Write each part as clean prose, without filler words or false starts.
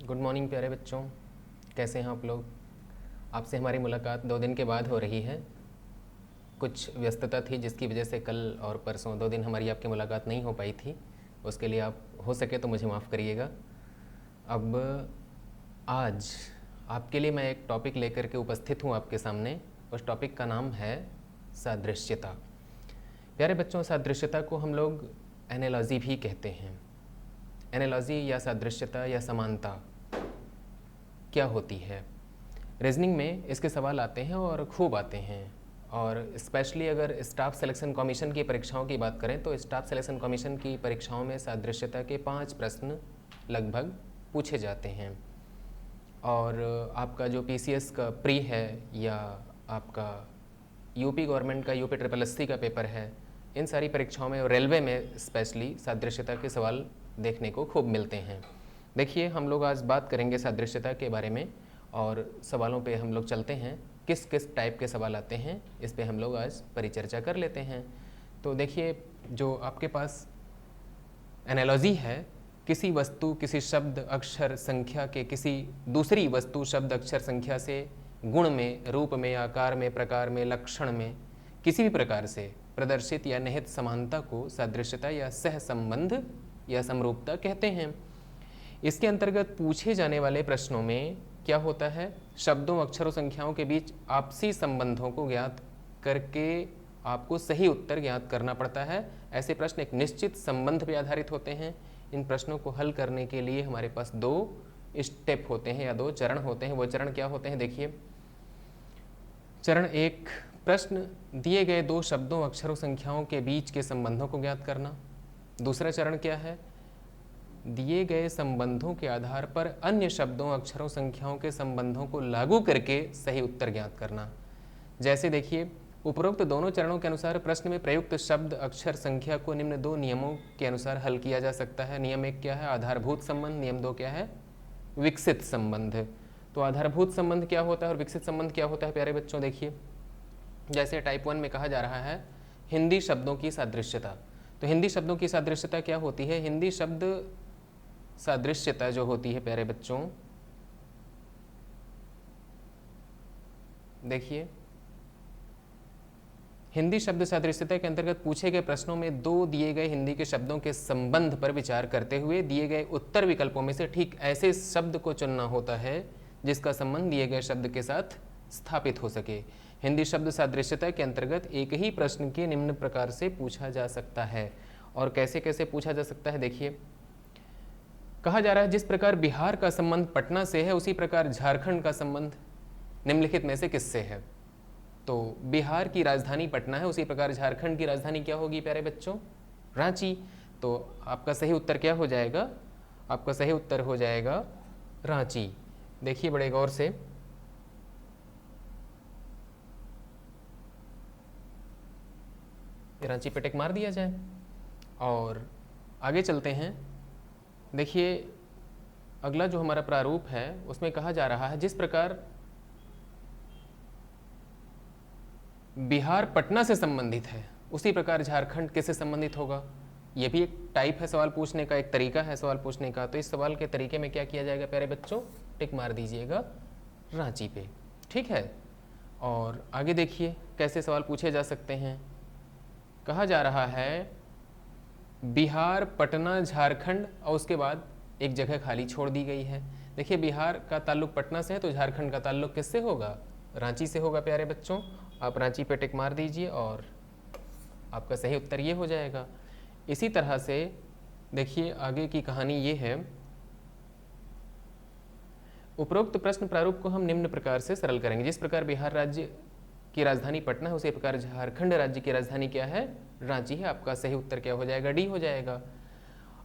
Good morning प्यारे बच्चों, कैसे हैं आप लोग। आपसे हमारी मुलाकात 2 दिन के बाद हो रही है। कुछ व्यस्तता थी जिसकी वजह से कल और परसों 2 दिन हमारी आपकी मुलाकात नहीं हो पाई थी। उसके लिए आप हो सके तो मुझे माफ़ करिएगा। अब आज आपके लिए मैं एक टॉपिक लेकर के उपस्थित हूँ आपके सामने। उस टॉपिक का नाम है सादृश्यता। प्यारे बच्चों, सादृश्यता को हम लोग एनालॉजी भी कहते हैं। एनालॉजी या सादृश्यता या समानता क्या होती है। रीजनिंग में इसके सवाल आते हैं और खूब आते हैं। और स्पेशली अगर स्टाफ सिलेक्शन कमीशन की परीक्षाओं की बात करें तो स्टाफ सिलेक्शन कमीशन की परीक्षाओं में सादृश्यता के 5 प्रश्न लगभग पूछे जाते हैं। और आपका जो पीसीएस का प्री है या आपका यूपी गवर्नमेंट का यूपी SSSC का पेपर है, इन सारी परीक्षाओं में और रेलवे में स्पेशली सादृश्यता के सवाल देखने को खूब मिलते हैं। देखिए, हम लोग आज बात करेंगे सादृश्यता के बारे में और सवालों पे हम लोग चलते हैं। किस किस टाइप के सवाल आते हैं इस पे हम लोग आज परिचर्चा कर लेते हैं। तो देखिए, जो आपके पास एनालॉजी है, किसी वस्तु, किसी शब्द, अक्षर, संख्या के किसी दूसरी वस्तु, शब्द, अक्षर, संख्या से गुण में, रूप में, आकार में, प्रकार में, लक्षण में किसी भी प्रकार से प्रदर्शित या निहित समानता को सादृश्यता या सह संबंध या समरूपता कहते हैं। इसके अंतर्गत पूछे जाने वाले प्रश्नों में क्या होता है, शब्दों, अक्षरों, संख्याओं के बीच आपसी संबंधों को ज्ञात करके आपको सही उत्तर ज्ञात करना पड़ता है। ऐसे प्रश्न एक निश्चित संबंध पर आधारित होते हैं। इन प्रश्नों को हल करने के लिए हमारे पास 2 स्टेप होते हैं या 2 चरण होते हैं। वो चरण क्या होते हैं, देखिए। चरण 1, प्रश्न दिए गए 2 शब्दों, अक्षरों, संख्याओं के बीच के संबंधों को ज्ञात करना। दूसरा चरण क्या है, दिए गए संबंधों के आधार पर अन्य शब्दों, अक्षरों, संख्याओं के संबंधों को लागू करके सही उत्तर ज्ञात करना। जैसे देखिए, उपरोक्त दोनों चरणों के अनुसार प्रश्न में प्रयुक्त शब्द, अक्षर, संख्या को निम्न 2 नियमों के अनुसार हल किया जा सकता है। नियम 1 क्या है, आधारभूत संबंध। नियम 2 क्या है, विकसित संबंध। तो आधारभूत संबंध क्या होता है और विकसित संबंध क्या होता है प्यारे बच्चों, देखिए। जैसे टाइप 1 में कहा जा रहा है हिंदी शब्दों की सादृश्यता। तो हिंदी शब्दों की सादृश्यता क्या होती है, हिंदी शब्द सादृश्यता जो होती है प्यारे बच्चों, देखिए, हिंदी शब्द सादृश्यता के अंतर्गत पूछे गए प्रश्नों में 2 दिए गए हिंदी के शब्दों के संबंध पर विचार करते हुए दिए गए उत्तर विकल्पों में से ठीक ऐसे शब्द को चुनना होता है जिसका संबंध दिए गए शब्द के साथ स्थापित हो सके। हिंदी शब्द सादृश्यता के अंतर्गत एक ही प्रश्न के निम्न प्रकार से पूछा जा सकता है। और कैसे कैसे पूछा जा सकता है, देखिए। कहा जा रहा है जिस प्रकार बिहार का संबंध पटना से है उसी प्रकार झारखंड का संबंध निम्नलिखित में से किससे है। तो बिहार की राजधानी पटना है, उसी प्रकार झारखंड की राजधानी क्या होगी प्यारे बच्चों, रांची। तो आपका सही उत्तर क्या हो जाएगा, आपका सही उत्तर हो जाएगा रांची। देखिए बड़े गौर से, रांची पे टिक मार दिया जाए और आगे चलते हैं। देखिए, अगला जो हमारा प्रारूप है उसमें कहा जा रहा है जिस प्रकार बिहार पटना से संबंधित है उसी प्रकार झारखंड किससे संबंधित होगा। ये भी एक टाइप है सवाल पूछने का, एक तरीका है सवाल पूछने का। तो इस सवाल के तरीके में क्या किया जाएगा प्यारे बच्चों, टिक मार दीजिएगा रांची पे, ठीक है। और आगे देखिए कैसे सवाल पूछे जा सकते हैं। कहा जा रहा है बिहार, पटना, झारखंड और उसके बाद एक जगह खाली छोड़ दी गई है। देखिए, बिहार का ताल्लुक पटना से है तो झारखंड का ताल्लुक किससे होगा, रांची से होगा प्यारे बच्चों। आप रांची पे टिक मार दीजिए और आपका सही उत्तर ये हो जाएगा। इसी तरह से देखिए आगे की कहानी ये है। उपरोक्त प्रश्न प्रारूप को हम निम्न प्रकार से सरल करेंगे। जिस प्रकार बिहार राज्य की राजधानी पटना है उसी प्रकार झारखंड राज्य की राजधानी क्या है, रांची है। आपका सही उत्तर क्या हो जाएगा, डी हो जाएगा।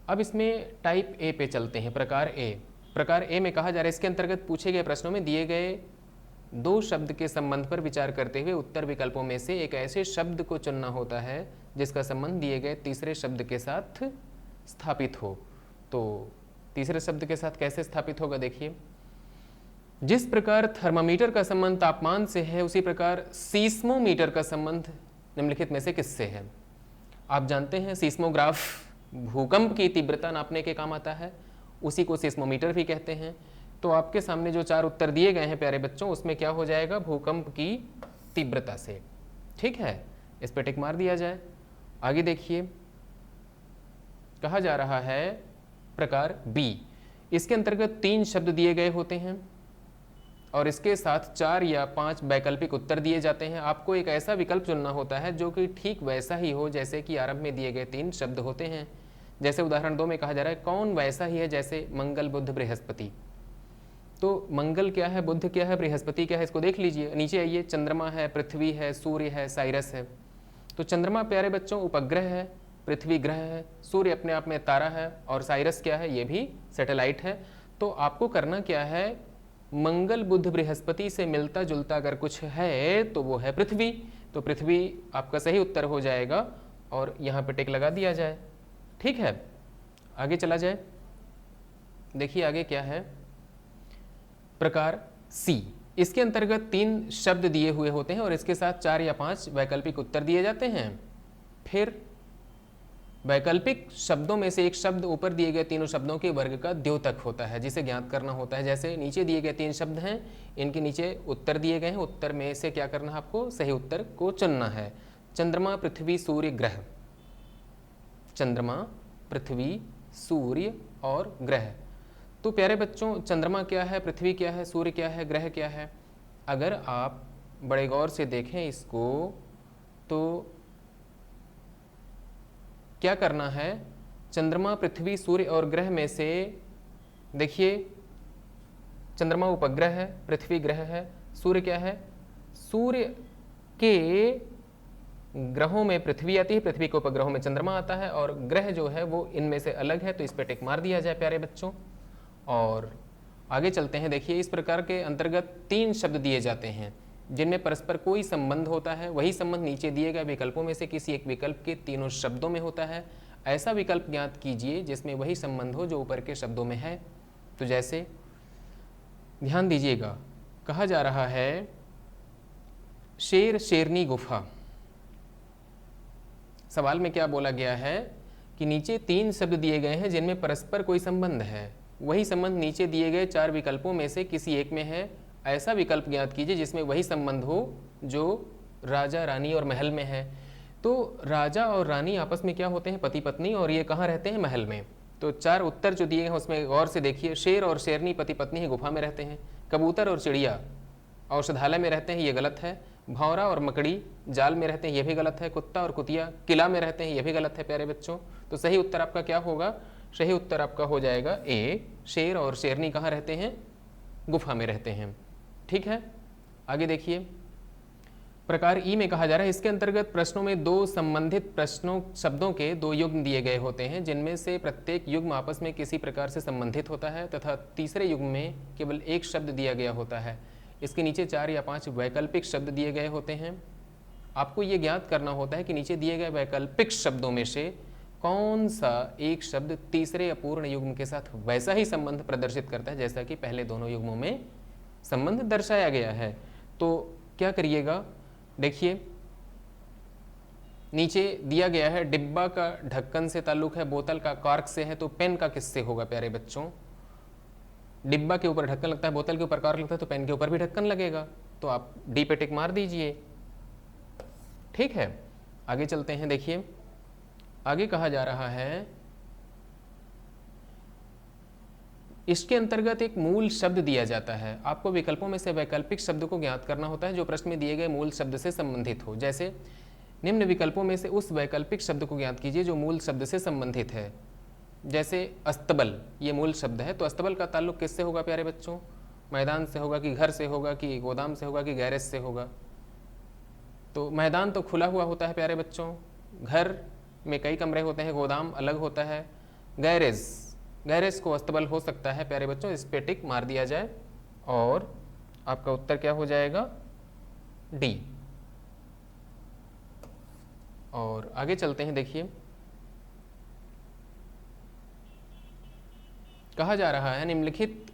अब इसमें टाइप ए पे चलते हैं, प्रकार ए। प्रकार ए में कहा जा रहा है इसके अंतर्गत पूछे गए प्रश्नों में दिए गए 2 शब्द के संबंध पर विचार करते हुए उत्तर विकल्पों में से एक ऐसे शब्द को चुनना होता है जिसका संबंध दिए गए तीसरे शब्द के साथ स्थापित हो। तो तीसरे शब्द के साथ कैसे स्थापित होगा, देखिए। जिस प्रकार थर्मामीटर का संबंध तापमान से है उसी प्रकार सीस्मोमीटर का संबंध निम्नलिखित में से किससे है। आप जानते हैं सीस्मोग्राफ भूकंप की तीव्रता नापने के काम आता है। उसी को सिस्मोमीटर भी कहते हैं। तो आपके सामने जो 4 उत्तर दिए गए हैं प्यारे बच्चों, उसमें क्या हो जाएगा, भूकंप की तीव्रता से। ठीक है, इस पे टिक मार दिया जाए। आगे देखिए, कहा जा रहा है प्रकार बी, इसके अंतर्गत 3 शब्द दिए गए होते हैं और इसके साथ 4 या 5 वैकल्पिक उत्तर दिए जाते हैं। आपको एक ऐसा विकल्प चुनना होता है जो कि ठीक वैसा ही हो जैसे कि आरंभ में दिए गए 3 शब्द होते हैं। जैसे उदाहरण 2 में कहा जा रहा है कौन वैसा ही है जैसे मंगल, बुध, बृहस्पति। तो मंगल क्या है, बुध क्या है, बृहस्पति क्या है, इसको देख लीजिए। नीचे आइए, चंद्रमा है, पृथ्वी है, सूर्य है, साइरस है। तो चंद्रमा प्यारे बच्चों उपग्रह है, पृथ्वी ग्रह है, सूर्य अपने आप में तारा है और साइरस क्या है, ये भी सैटेलाइट है। तो आपको करना क्या है, मंगल, बुध, बृहस्पति से मिलता जुलता अगर कुछ है तो वो है पृथ्वी। तो पृथ्वी आपका सही उत्तर हो जाएगा और यहाँ पे टिक लगा दिया जाए। ठीक है, आगे चला जाए। देखिए आगे क्या है, प्रकार सी, इसके अंतर्गत 3 शब्द दिए हुए होते हैं और इसके साथ 4 या 5 वैकल्पिक उत्तर दिए जाते हैं। फिर वैकल्पिक शब्दों में से एक शब्द ऊपर दिए गए तीनों शब्दों के वर्ग का द्योतक होता है, जिसे ज्ञात करना होता है। जैसे नीचे दिए गए 3 शब्द हैं, इनके नीचे उत्तर दिए गए हैं, उत्तर में से क्या करना है आपको, सही उत्तर को चुनना है। चंद्रमा, पृथ्वी, सूर्य, ग्रह। चंद्रमा, पृथ्वी, सूर्य और ग्रह। तो प्यारे बच्चों, चंद्रमा क्या है, पृथ्वी क्या है, सूर्य क्या है, ग्रह क्या है। अगर आप बड़े गौर से देखें इसको तो क्या करना है, चंद्रमा, पृथ्वी, सूर्य और ग्रह में से देखिए, चंद्रमा उपग्रह है, पृथ्वी ग्रह है, सूर्य क्या है, सूर्य के ग्रहों में पृथ्वी आती है, पृथ्वी के उपग्रहों में चंद्रमा आता है और ग्रह जो है वो इनमें से अलग है। तो इस पर टिक मार दिया जाए प्यारे बच्चों और आगे चलते हैं। देखिए, इस प्रकार के अंतर्गत 3 शब्द दिए जाते हैं जिनमें परस्पर कोई संबंध होता है। वही संबंध नीचे दिए गए विकल्पों में से किसी एक विकल्प के तीनों शब्दों में होता है। ऐसा विकल्प ज्ञात कीजिए जिसमें वही संबंध हो जो ऊपर के शब्दों में है। तो जैसे ध्यान दीजिएगा, कहा जा रहा है शेर, शेरनी, गुफा। सवाल में क्या बोला गया है कि नीचे 3 शब्द दिए गए हैं जिनमें परस्पर कोई संबंध है। वही संबंध नीचे दिए गए 4 विकल्पों में से किसी एक में है। ऐसा विकल्प ज्ञात कीजिए जिसमें वही संबंध हो जो राजा, रानी और महल में है। तो राजा और रानी आपस में क्या होते हैं, पति पत्नी, और ये कहाँ रहते हैं, महल में। तो 4 उत्तर जो दिए हैं उसमें गौर से देखिए। शेर और शेरनी पति पत्नी ही गुफा में रहते हैं। कबूतर और चिड़िया औषधालय में रहते हैं, ये गलत है। भौरा और मकड़ी जाल में रहते हैं, ये भी गलत है। कुत्ता और कुतिया किला में रहते हैं, ये भी गलत है प्यारे बच्चों। तो सही उत्तर आपका क्या होगा, सही उत्तर आपका हो जाएगा ए, शेर और शेरनी कहाँ रहते हैं, गुफा में रहते हैं। ठीक है, आगे देखिए, प्रकार ई में कहा जा रहा है इसके अंतर्गत प्रश्नों में 2 संबंधित प्रश्नों शब्दों के 2 युग्म दिए गए होते हैं जिनमें से प्रत्येक युग्म आपस में किसी प्रकार से संबंधित होता है तथा तीसरे युग्म में केवल एक शब्द दिया गया होता है। इसके नीचे 4 या 5 वैकल्पिक शब्द दिए गए होते हैं। आपको ये ज्ञात करना होता है कि नीचे दिए गए वैकल्पिक शब्दों में से कौन सा एक शब्द तीसरे अपूर्ण युग्म के साथ वैसा ही संबंध प्रदर्शित करता है जैसा कि पहले दोनों युग्मों में संबंध दर्शाया गया है। तो क्या करिएगा, देखिए नीचे दिया गया है डिब्बा का ढक्कन से ताल्लुक है, बोतल का कॉर्क से है, तो पेन का किससे होगा प्यारे बच्चों। डिब्बा के ऊपर ढक्कन लगता है, बोतल के ऊपर कॉर्क लगता है, तो पेन के ऊपर भी ढक्कन लगेगा। तो आप डी पे टिक मार दीजिए। ठीक है, आगे चलते हैं। देखिए आगे कहा जा रहा है इसके अंतर्गत एक मूल शब्द दिया जाता है। आपको विकल्पों में से वैकल्पिक शब्द को ज्ञात करना होता है जो प्रश्न में दिए गए मूल शब्द से संबंधित हो। जैसे निम्न विकल्पों में से उस वैकल्पिक शब्द को ज्ञात कीजिए जो मूल शब्द से संबंधित है। जैसे अस्तबल, ये मूल शब्द है, तो अस्तबल का ताल्लुक किससे होगा प्यारे बच्चों, मैदान से होगा कि घर से होगा कि गोदाम से होगा कि गैरेज से होगा। तो मैदान तो खुला हुआ होता है प्यारे बच्चों, घर में कई कमरे होते हैं, गोदाम अलग होता है। गैरेज को अस्तबल हो सकता है प्यारे बच्चों। इस पे टिक मार दिया जाए और आपका उत्तर क्या हो जाएगा, डी। और आगे चलते हैं। देखिए कहा जा रहा है निम्नलिखित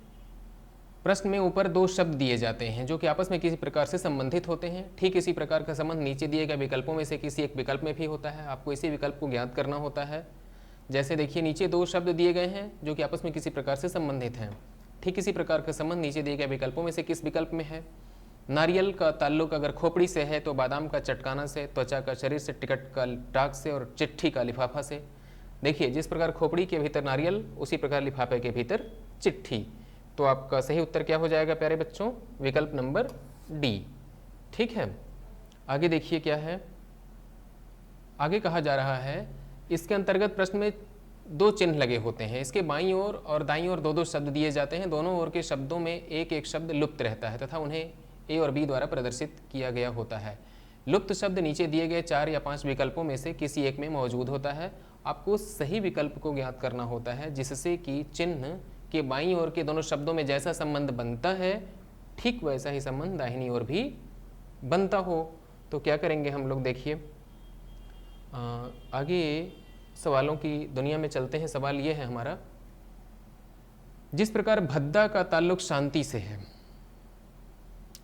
प्रश्न में ऊपर 2 शब्द दिए जाते हैं जो कि आपस में किसी प्रकार से संबंधित होते हैं। ठीक इसी प्रकार का संबंध नीचे दिए गए विकल्पों में से किसी एक विकल्प में भी होता है। आपको इसी विकल्प को ज्ञात करना होता है। जैसे देखिए नीचे दो शब्द दिए गए हैं जो कि आपस में किसी प्रकार से संबंधित हैं। ठीक इसी प्रकार का संबंध नीचे दिए गए विकल्पों में से किस विकल्प में है? नारियल का ताल्लुक अगर खोपड़ी से है तो बादाम का चटकाना से, त्वचा का शरीर से, टिकट का टाक से और चिट्ठी का लिफाफा से। देखिए जिस प्रकार खोपड़ी के भीतर नारियल उसी प्रकार लिफाफे के भीतर चिट्ठी। तो आपका सही उत्तर क्या हो जाएगा प्यारे बच्चों? विकल्प नंबर डी। ठीक है, आगे देखिए क्या है। आगे कहा जा रहा है इसके अंतर्गत प्रश्न में दो चिन्ह लगे होते हैं। इसके बाईं ओर और दाईं ओर दो दो शब्द दिए जाते हैं। दोनों ओर के शब्दों में एक एक शब्द लुप्त रहता है तथा उन्हें ए और बी द्वारा प्रदर्शित किया गया होता है। लुप्त शब्द नीचे दिए गए 4 या 5 विकल्पों में से किसी एक में मौजूद होता है। आपको सही विकल्प को ज्ञात करना होता है जिससे कि चिन्ह के बाईं ओर के दोनों शब्दों में जैसा संबंध बनता है ठीक वैसा ही संबंध दाहिनी ओर भी बनता हो। तो क्या करेंगे हम लोग? देखिए आगे सवालों की दुनिया में चलते हैं। सवाल ये है हमारा, जिस प्रकार भद्दा का ताल्लुक शांति से है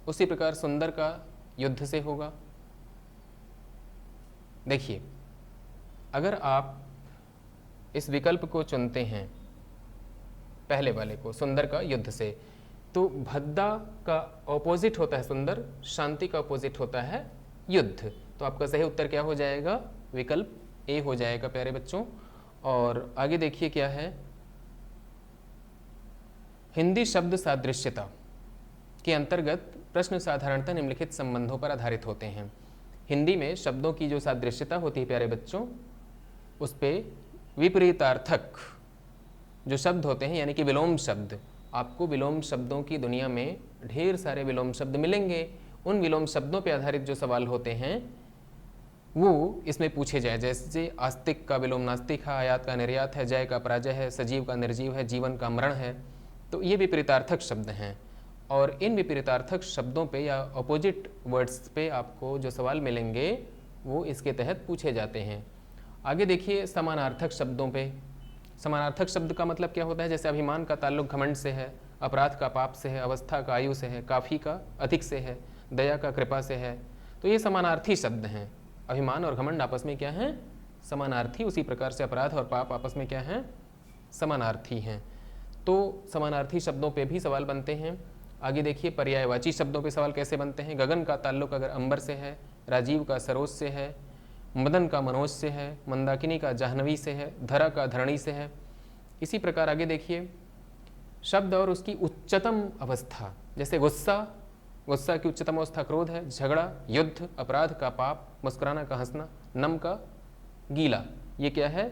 उसी प्रकार सुंदर का युद्ध से होगा। देखिए अगर आप इस विकल्प को चुनते हैं, पहले वाले को, सुंदर का युद्ध से, तो भद्दा का ऑपोजिट होता है सुंदर, शांति का ऑपोजिट होता है युद्ध। तो आपका सही उत्तर क्या हो जाएगा? विकल्प ए हो जाएगा प्यारे बच्चों। और आगे देखिए क्या है। हिंदी शब्द सादृश्यता के अंतर्गत प्रश्न साधारणतः निम्नलिखित संबंधों पर आधारित होते हैं। हिंदी में शब्दों की जो सादृश्यता होती है प्यारे बच्चों, उस पर विपरीतार्थक जो शब्द होते हैं यानी कि विलोम शब्द, आपको विलोम शब्दों की दुनिया में ढेर सारे विलोम शब्द मिलेंगे। उन विलोम शब्दों पर आधारित जो सवाल होते हैं वो इसमें पूछे जाए। जैसे आस्तिक का विलोम नास्तिक है, आयात का निर्यात है, जय का पराजय है, सजीव का निर्जीव है, जीवन का मरण है। तो ये विपरीतार्थक शब्द हैं और इन विपरीतार्थक शब्दों पे या अपोजिट वर्ड्स पे आपको जो सवाल मिलेंगे वो इसके तहत पूछे जाते हैं। आगे देखिए समानार्थक शब्दों पे। समानार्थक शब्द का मतलब क्या होता है? जैसे अभिमान का ताल्लुक घमंड से है, अपराध का पाप से है, अवस्था का आयु से है, काफ़ी का अधिक से है, दया का कृपा से है। तो ये समानार्थी शब्द हैं। अभिमान और घमंड आपस में क्या हैं? समानार्थी। उसी प्रकार से अपराध और पाप आपस में क्या हैं? समानार्थी हैं। तो समानार्थी शब्दों पे भी सवाल बनते हैं। आगे देखिए पर्यायवाची शब्दों पे सवाल कैसे बनते हैं। गगन का ताल्लुक अगर अंबर से है, राजीव का सरोज से है, मदन का मनोज से है, मंदाकिनी का जाह्नवी से है, धरा का धरणी से है। इसी प्रकार आगे देखिए शब्द और उसकी उच्चतम अवस्था, जैसे गुस्सा, गुस्सा की उच्चतम अवस्था क्रोध है, झगड़ा युद्ध, अपराध का पाप, मुस्कुराना का हंसना, नम का गीला। ये क्या है?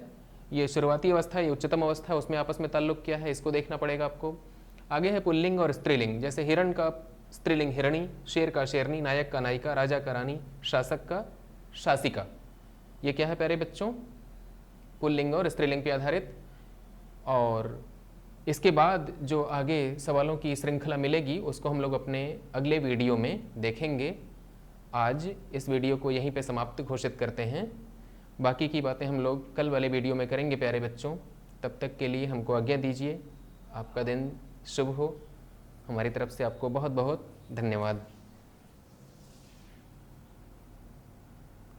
ये शुरुआती अवस्था, ये उच्चतम अवस्था, उसमें आपस में ताल्लुक क्या है इसको देखना पड़ेगा आपको। आगे है पुल्लिंग और स्त्रीलिंग, जैसे हिरण का स्त्रीलिंग हिरणी, शेर का शेरनी, नायक का नायिका, राजा का रानी, शासक का शासिका। ये क्या है प्यारे बच्चों? पुल्लिंग और स्त्रीलिंग पे आधारित। और इसके बाद जो आगे सवालों की श्रृंखला मिलेगी उसको हम लोग अपने अगले वीडियो में देखेंगे। आज इस वीडियो को यहीं पे समाप्त घोषित करते हैं। बाकी की बातें हम लोग कल वाले वीडियो में करेंगे प्यारे बच्चों। तब तक के लिए हमको आज्ञा दीजिए। आपका दिन शुभ हो। हमारी तरफ से आपको बहुत बहुत धन्यवाद।